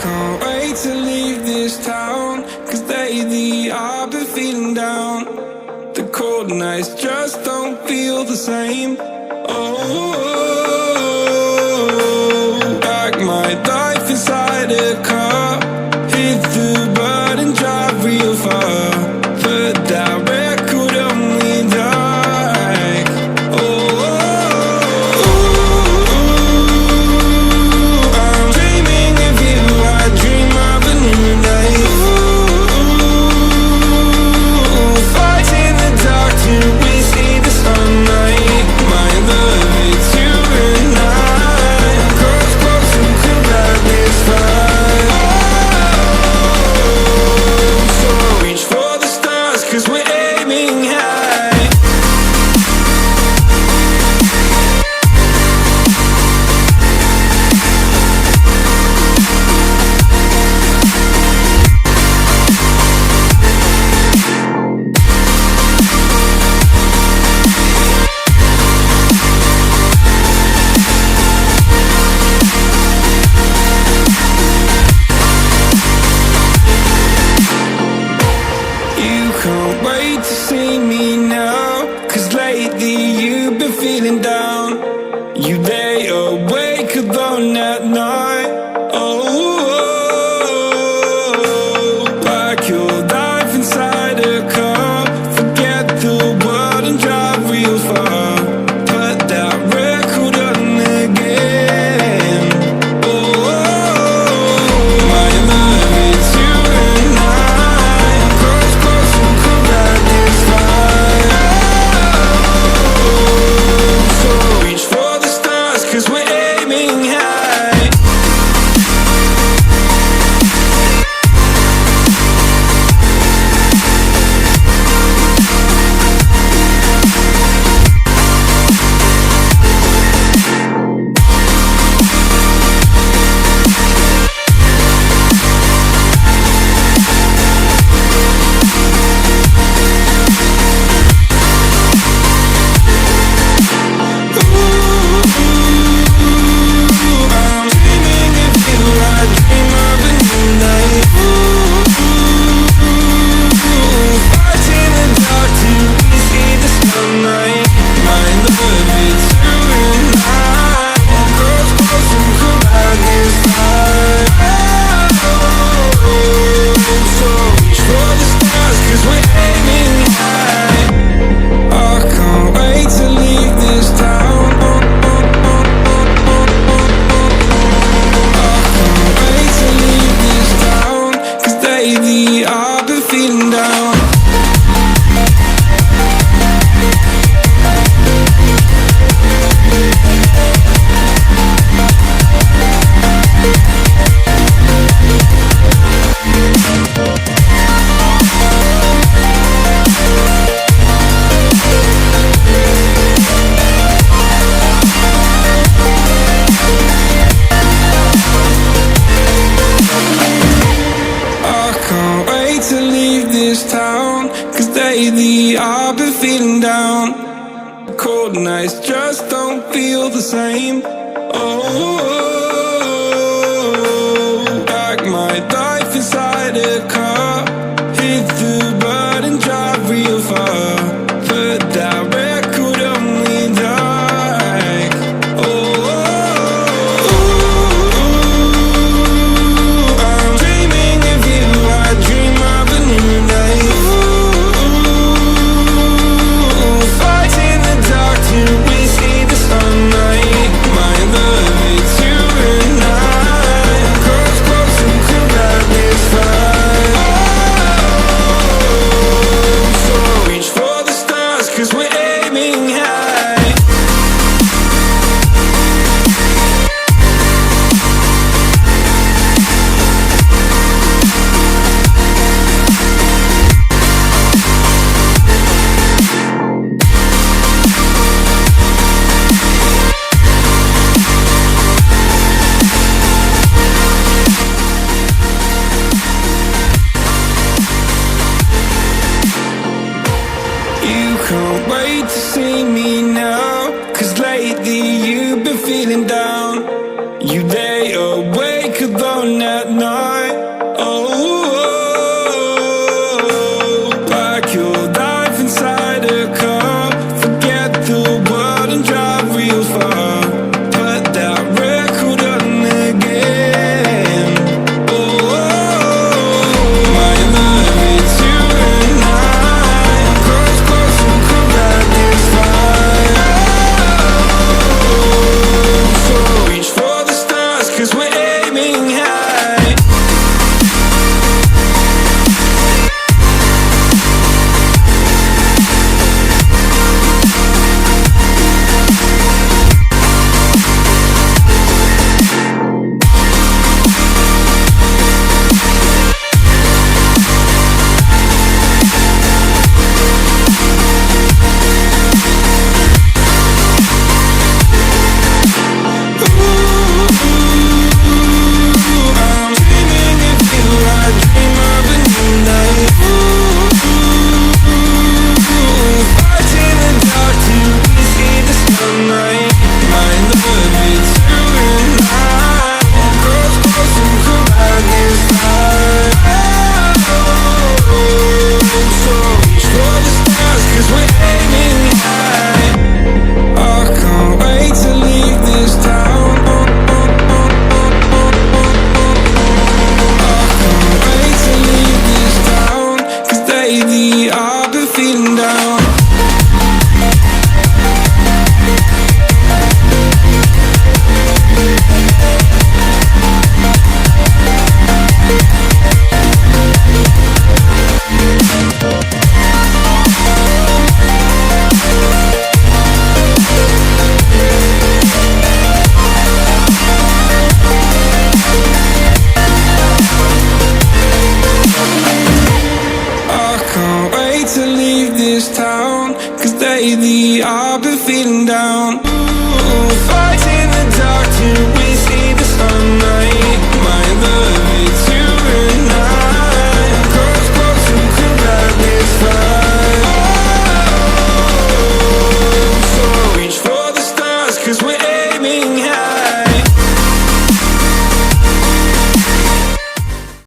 Can't wait to leave this town, 'cause lately I've been feeling down. The cold nights just don't feel the same. Oh, like my life inside a car, hit the button, drive real far, but that record only died. Oh, I'm dreaming of you, I dream of a new life. Fight in the dark till we see the sunlight. My love, it's you and I. Cross close and could light this fire. So reach for the stars, 'cause we're aiming high. You can't wait to see me now, 'cause lately you've been feeling down. You lay awake alone at night. Oh, like your life inside a car. Forget the world and drive real far. Put that record on again. Oh, my love, it's you and I. Cross close and could light this fire. So reach for the stars, 'cause we're aiming high. I'm dreaming of you, I dream of a new life. Fight in the dark till we see the sunlight. My love, it's you and I. Cross close and could light this fire. So reach for the stars, 'cause we're aiming high. I can't wait to leave this town. Can't wait to leave this town, 'cause lately I've been feeling down. I can't wait to leave this town, 'cause lately I've been feeling down. Cold nights just don't feel the same. Oh, like my life inside a car, hit the button, drive real far, but that record only died. Oh, I'm dreaming of you, I dream of a new life. Fight in the dark till we see the sunlight. My love, it's you lately I've been feeling down.